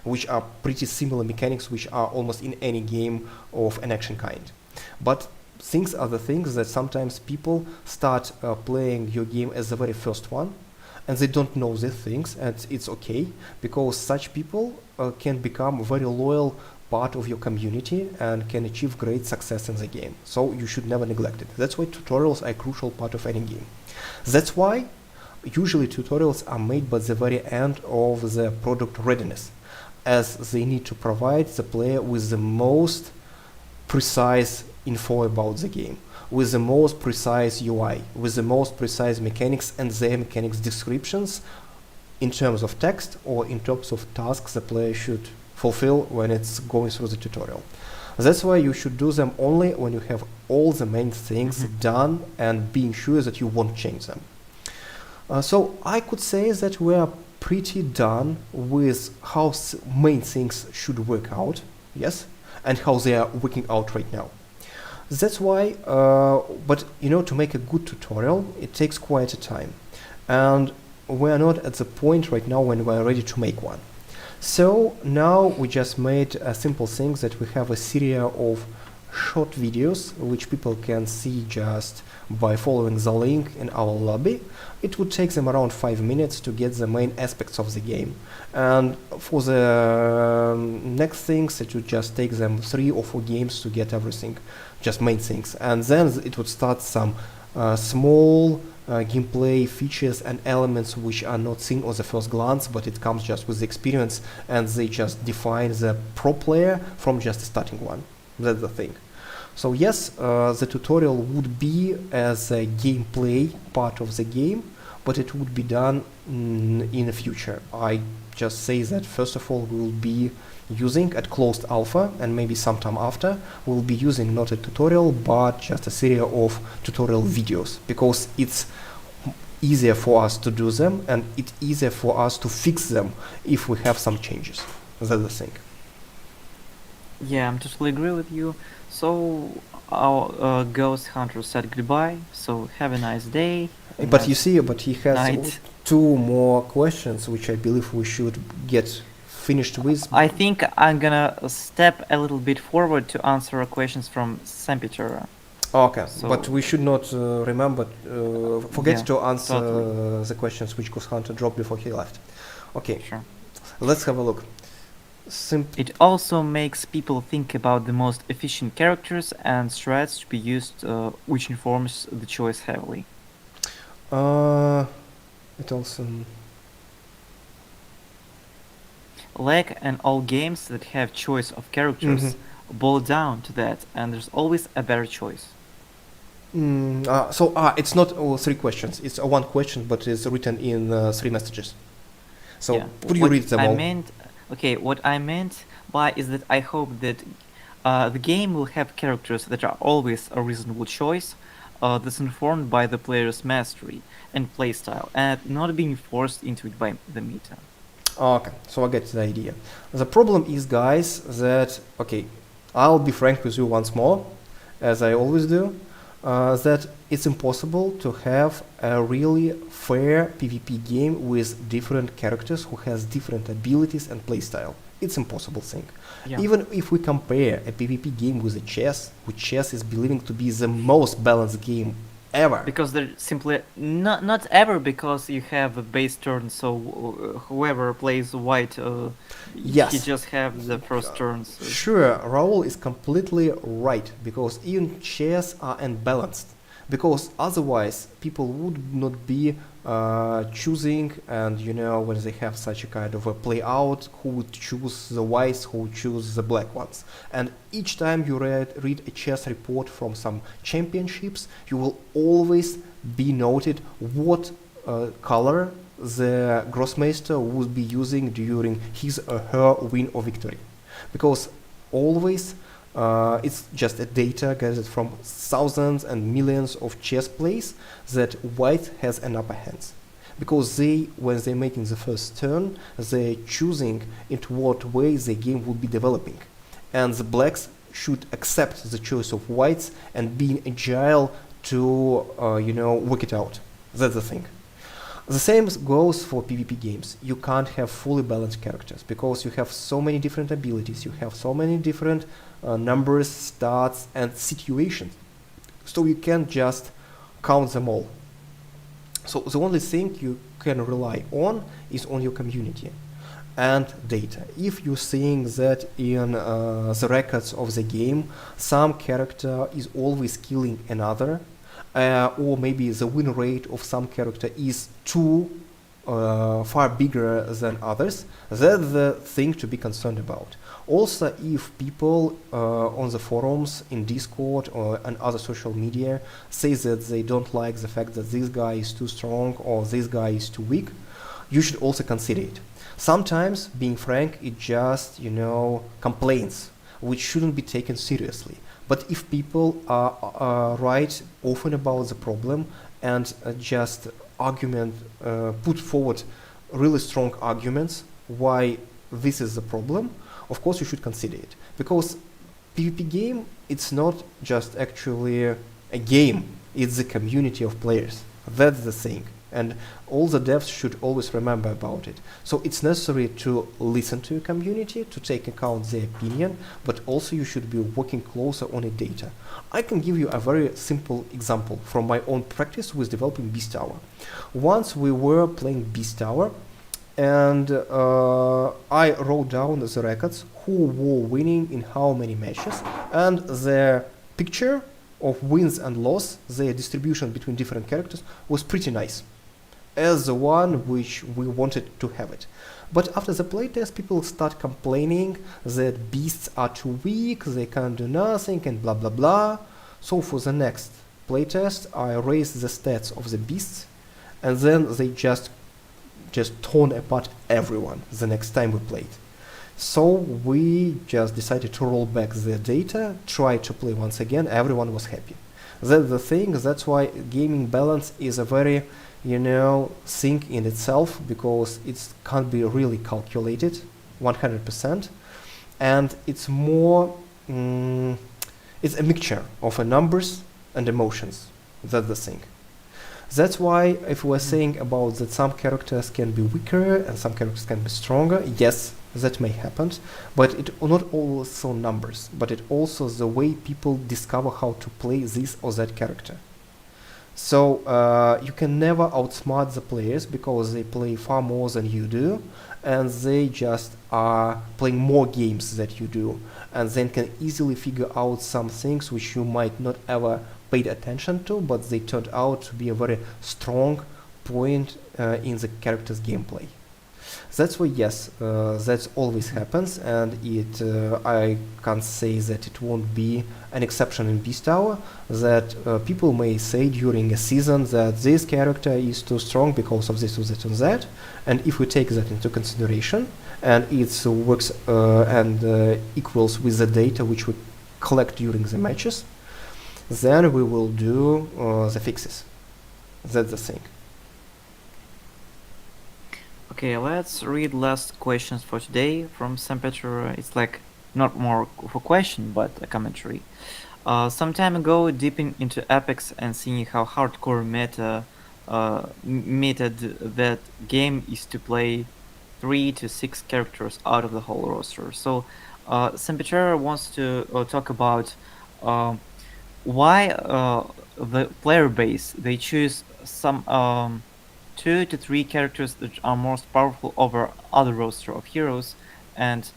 which are pretty similar mechanics which are almost in any game of an action kind. But things are the things that sometimes people start playing your game as the very first one, and they don't know these things, and it's okay, because such people can become a very loyal part of your community and can achieve great success in the game. So you should never neglect it. That's why tutorials are a crucial part of any game. That's why usually tutorials are made by the very end of the product readiness, as they need to provide the player with the most precise info about the game, with the most precise UI, with the most precise mechanics and their mechanics descriptions in terms of text or in terms of tasks the player should fulfill when it's going through the tutorial. That's why you should do them only when you have all the main things done and being sure that you won't change them. So I could say that we are pretty done with how main things should work out, yes, and how they are working out right now. That's why, but you know, to make a good tutorial, it takes quite a time. And we're not at the point right now when we're ready to make one. So now we just made a simple thing that we have a series of short videos which people can see just by following the link in our lobby. It would take them around 5 minutes to get the main aspects of the game, and for the next things it would just take them 3 or 4 games to get everything, just main things, and then it would start some small gameplay features and elements which are not seen on the first glance, but it comes just with the experience, and they just define the pro player from just a starting one. That's the thing. So yes, the tutorial would be as a gameplay part of the game, but it would be done in the future. I just say that first of all we will be using at closed alpha, and maybe sometime after we'll be using not a tutorial but just a series of tutorial videos, because it's easier for us to do them and it's easier for us to fix them if we have some changes. That's the thing. Yeah, I'm totally agree with you. So our ghost hunter said goodbye. So have a nice day. But you see, but he has Night. 2 more questions which I believe we should get finished with. I think I'm gonna step a little bit forward to answer questions from Saint-Peter. Okay, So- but we should not forget Yeah, to answer totally. the questions which Ghost Hunter dropped before he left. Okay, Sure. let's have a look. It also makes people think about the most efficient characters and strats to be used, which informs the choice heavily. It also Like and all games that have choice of characters boil down to that, and there's always a better choice. it's not 3 questions. It's 1 question, but it's written in 3 messages. So Yeah. could you What read them I all? what I meant by is that I hope that the game will have characters that are always a reasonable choice, that's informed by the player's mastery and playstyle, and not being forced into it by the meta. Okay, so I get the idea. The problem is, guys, that, okay, I'll be frank with you once more, as I always do, that it's impossible to have a really fair PvP game with different characters who has different abilities and playstyle. It's impossible thing. Yeah. Even if we compare a PvP game with a chess, which chess is believed to be the most balanced game ever. Because they're simply not ever, because you have a base turn, so whoever plays white, Yes. he just have the first turn. So Sure, Raul is completely right, because even chess are unbalanced. Because otherwise, people would not be choosing, and you know, when they have such a kind of a play out, who would choose the whites, who would choose the black ones. And each time you read a chess report from some championships, you will always be noted what color the Grossmeister would be using during his or her win or victory. Because always it's just a data gathered from thousands and millions of chess plays that white has an upper hand. Because they, when they're making the first turn, they're choosing into what way the game will be developing. And the blacks should accept the choice of whites and being agile to, work it out. That's the thing. The same goes for PvP games. You can't have fully balanced characters because you have so many different abilities, you have so many different numbers, stats, and situations. So you can't just count them all. So the only thing you can rely on is on your community and data. If you're seeing that in the records of the game, some character is always killing another, or maybe the win rate of some character is too far bigger than others, that's the thing to be concerned about. Also, if people on the forums, in Discord or and other social media say that they don't like the fact that this guy is too strong or this guy is too weak, you should also consider it. Sometimes, being frank, it just, complaints, which shouldn't be taken seriously. But if people are right often about the problem and just put forward really strong arguments why this is the problem, of course you should consider it. Because PvP game, it's not just actually a game, it's a community of players. That's the thing. And all the devs should always remember about it. So it's necessary to listen to your community, to take account their opinion, but also you should be working closer on the data. I can give you a very simple example from my own practice with developing Beast Tower. Once we were playing Beast Tower, and I wrote down the records, who were winning in how many matches, and the picture of wins and loss, their distribution between different characters, was pretty nice, as the one which we wanted to have it. But after the playtest, people start complaining that beasts are too weak, they can't do nothing, and blah blah blah. So for the next playtest, I raised the stats of the beasts, and then they just torn apart everyone the next time we played. So we just decided to roll back the data, try to play once again, everyone was happy. That's the thing, that's why gaming balance is a very, thing in itself, because it can't be really calculated 100%, and it's more, it's a mixture of numbers and emotions. That's the thing. That's why if we're saying about that some characters can be weaker and some characters can be stronger, yes, that may happen, but it not also numbers, but it also the way people discover how to play this or that character. So you can never outsmart the players because they play far more than you do, and they just are playing more games that you do, and then can easily figure out some things which you might not ever paid attention to, but they turned out to be a very strong point in the character's gameplay. That's why, yes, that always happens, and I can't say that it won't be an exception in Beast Tower, that people may say during a season that this character is too strong because of this or that and that, and if we take that into consideration, and it works and equals with the data which we collect during the matches, then we will do the fixes. That's the thing. Okay, let's read last questions for today from St. Peter. It's like not more of a question, but a commentary. Some time ago, dipping into Apex and seeing how hardcore that game is to play 3 to 6 characters out of the whole roster. So, St. Peter wants to talk about why the player base they choose some 2 to 3 characters that are most powerful over other roster of heroes, and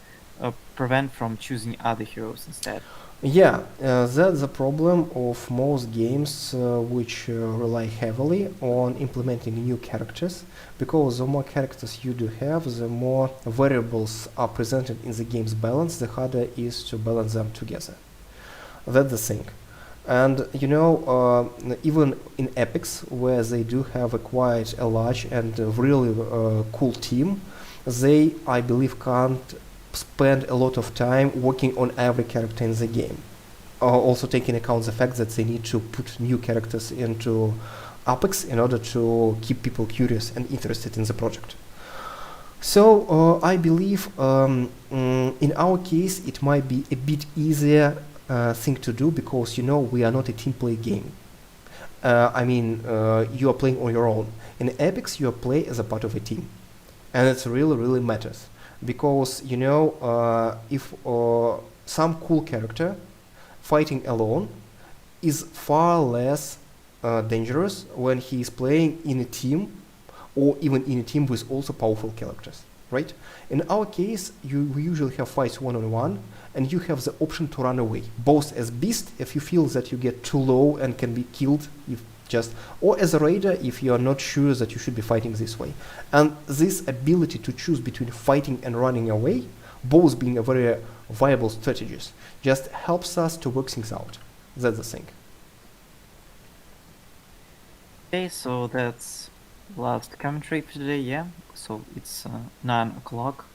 prevent from choosing other heroes instead. Yeah, that's the problem of most games which rely heavily on implementing new characters, because the more characters you do have, the more variables are presented in the game's balance, the harder it is to balance them together. That's the thing. And even in Epics, where they do have quite a large and really cool team, they, I believe, can't spend a lot of time working on every character in the game. Also taking account the fact that they need to put new characters into Apex in order to keep people curious and interested in the project. So I believe in our case it might be a bit easier thing to do, because we are not a team play game. You are playing on your own. In Apex you play as a part of a team, and it really matters, because if some cool character fighting alone is far less dangerous when he is playing in a team, or even in a team with also powerful characters, right? In our case, we usually have fights one-on-one, and you have the option to run away, both as Beast if you feel that you get too low and can be killed, or as a Raider if you are not sure that you should be fighting this way. And this ability to choose between fighting and running away, both being a very viable strategies, just helps us to work things out. That's the thing. Okay, so that's last commentary for today. Yeah, so it's 9 o'clock.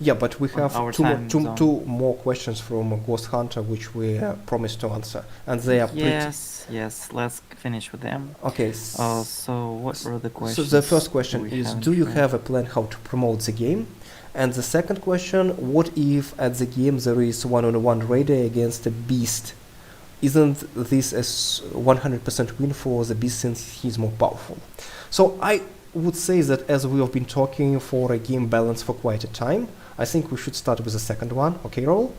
Yeah, but we on have our two more, time two, zone. two more questions from Ghost Hunter, which we promised to answer, and they are pretty. Yes, let's finish with them. Okay. So what were the So questions? the first do question we is: have in do you French? have a plan how to promote the game? And the second question: what if at the game there is one-on-one raider against a beast? Isn't this a 100% win for the beast since he's more powerful? So I would say that as we have been talking for a game balance for quite a time, I think we should start with the second one. Okay, Raul?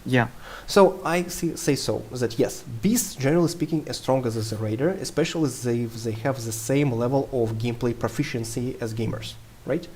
Yeah. So I say so that yes, beasts generally speaking are stronger than the raider, especially if they have the same level of gameplay proficiency as gamers, right?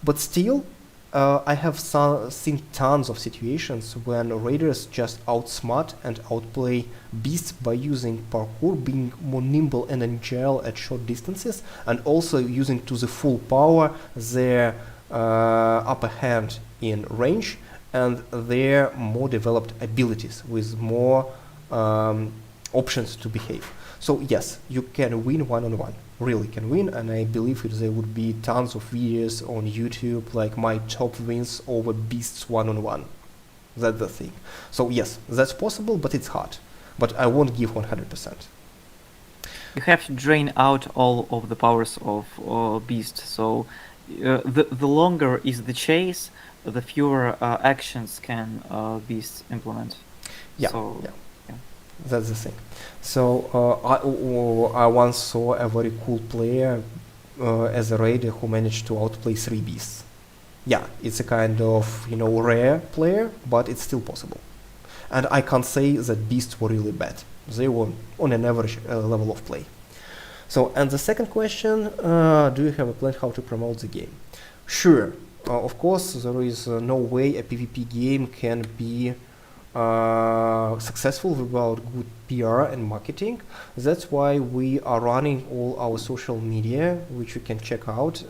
But still, I have seen tons of situations when raiders just outsmart and outplay beasts by using parkour, being more nimble and agile at short distances, and also using to the full power their upper hand in range and their more developed abilities with more options to behave. So yes, you can win one-on-one, really can win, and I believe there would be tons of videos on YouTube like my top wins over beasts one-on-one. That's the thing. So yes, that's possible, but it's hard. But I won't give 100%. You have to drain out all of the powers of beast. So the longer is the chase, the fewer actions can beast implement. Yeah, So, yeah. That's the thing. So I once saw a very cool player as a raider who managed to outplay 3 beasts. Yeah, it's a kind of rare player, but it's still possible. And I can't say that beasts were really bad. They were on an average level of play. So, and the second question, do you have a plan how to promote the game? Sure. Of course, there is no way a PvP game can be successful without good PR and marketing. That's why we are running all our social media, which you can check out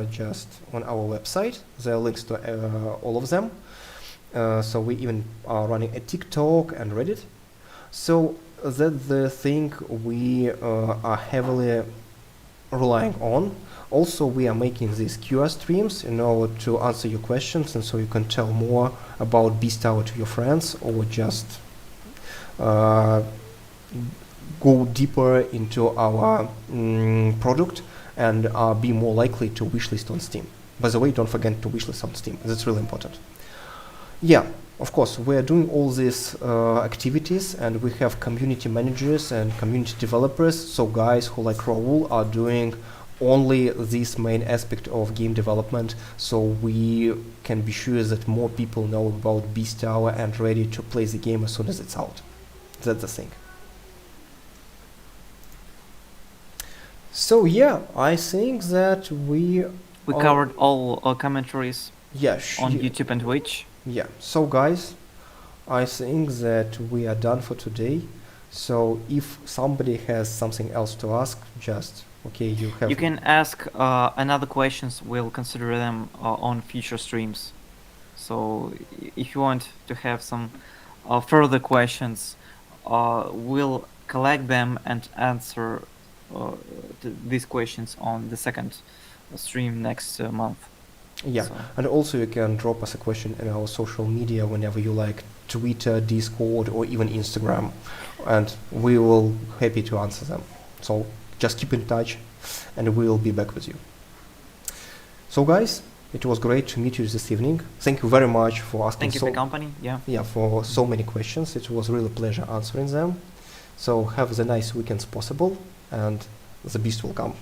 just on our website. There are links to all of them. So we even are running a TikTok and Reddit. So that's the thing we are heavily relying on. Also, we are making these QR streams in order to answer your questions, and so you can tell more about Beast Tower to your friends, or just go deeper into our product and be more likely to wishlist on Steam. By the way, don't forget to wishlist on Steam. That's really important. Yeah, of course, we are doing all these activities, and we have community managers and community developers. So guys who, like Raul, are doing only this main aspect of game development, so we can be sure that more people know about Beast Tower and ready to play the game as soon as it's out. That's the thing. So yeah, I think that we covered all commentaries on YouTube and Twitch. Yeah, so guys, I think that we are done for today. So if somebody has something else to ask, just you can ask another questions. We'll consider them on future streams. So if you want to have some further questions, we'll collect them and answer these questions on the second stream next month. Yeah, so. And also you can drop us a question in our social media whenever you like, Twitter, Discord, or even Instagram, and we will be happy to answer them. So just keep in touch, and we will be back with you. So guys, it was great to meet you this evening. Thank you very much for asking. Thank you for the company. Yeah, for so many questions. It was really a pleasure answering them. So have the nice weekends possible, and the beast will come.